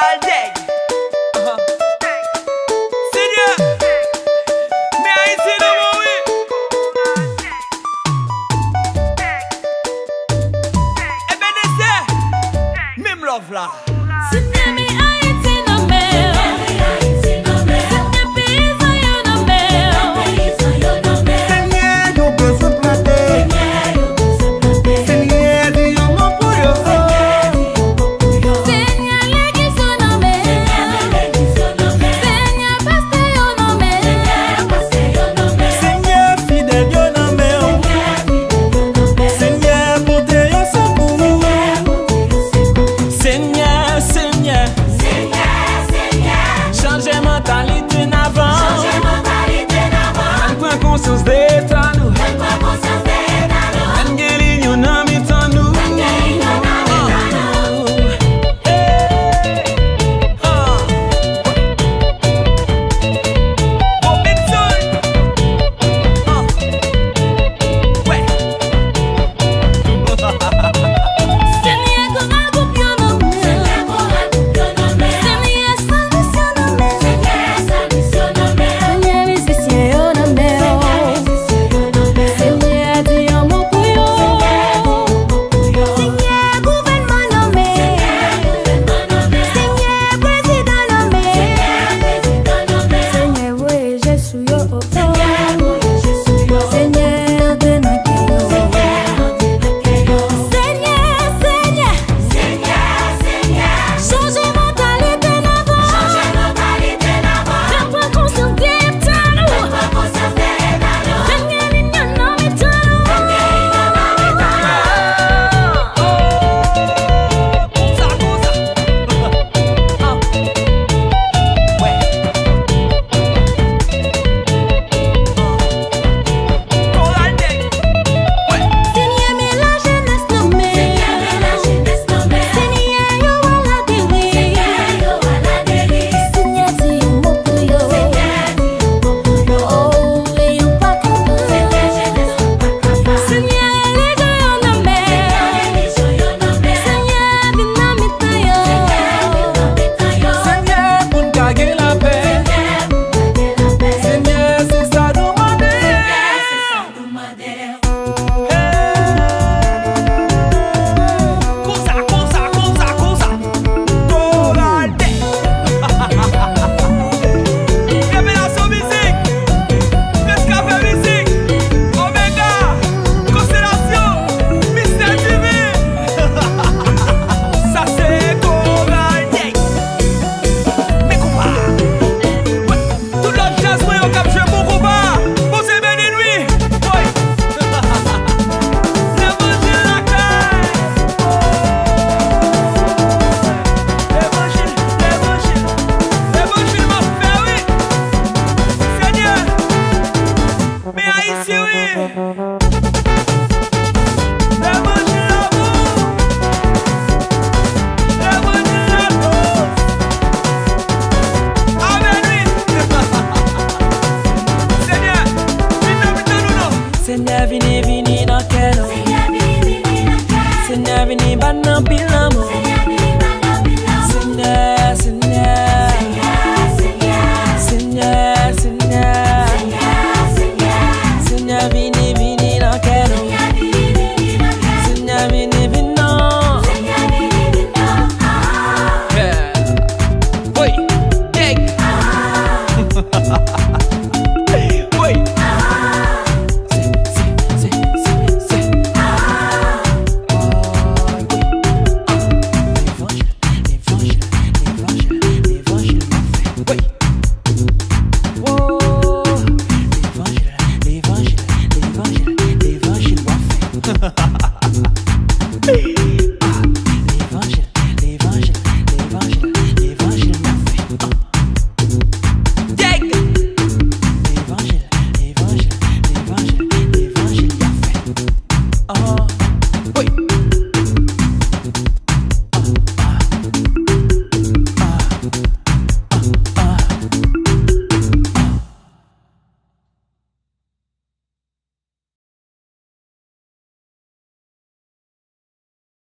all day. Seigneur, mais Haïti non oui. Ebenezer, même love là. Seigneur, mais Haïti non mer. Seigneur, pays yo non mer. Seigneur, yo besoin planter. Seigneur, Dieu mon pour yo. Seigneur, l'église yo non mer. Seigneur, pasteur yo non mer. Seigneur, fidèle yo nan men. Seigneur, porte yo secours. Seigneur, Seigneur, change mentalité n'avant. Elle prend conscience d'état nous. Elle guérit yo nan mitan nous. Robinson. Ouais. Seigneur, comment coupe yo non mer. Seigneur, salvation non mer. Seigneur, musicien yo non mer. Seigneur, Dieu mon pour yo. Seigneur, gouvernement non mer. Seigneur, président non mer. Seigneur, oui, Jésus yo. Seigneur, de naque yo. Seigneur, change mentalité n'avant. J'en prends conscience d'état nous. Seigneur, l'union non m'étonne. Seigneur, mais la jeunesse non mer. Seigneur, yo à la dérive. Seigneur, dis un mot pour yo. Oh, et yo pas comprendre. Seigneur, les gens yo non mer. Seigneur, vin nan mitan yo. Seigneur, pour nous gagner la paix. Seigneur, c'est ça demander. Cosa. All day. Révélation musique. Nescafé musique. Omega. Constellation. Mystère divin. Ça c'est all day. Mais combat. Tout l'autre jazz moi au cap je pour combat. Pour se bénir nuit. Boy. L'évangile la caille. L'évangile m'a fait oui. Seigneur, mais Haïti oui. L'évangile l'amour. L'évangile l'amour. Amen oui. Seigneur, viens nous non. Seigneur, vini dans quel Seigneur, vini ban nan pile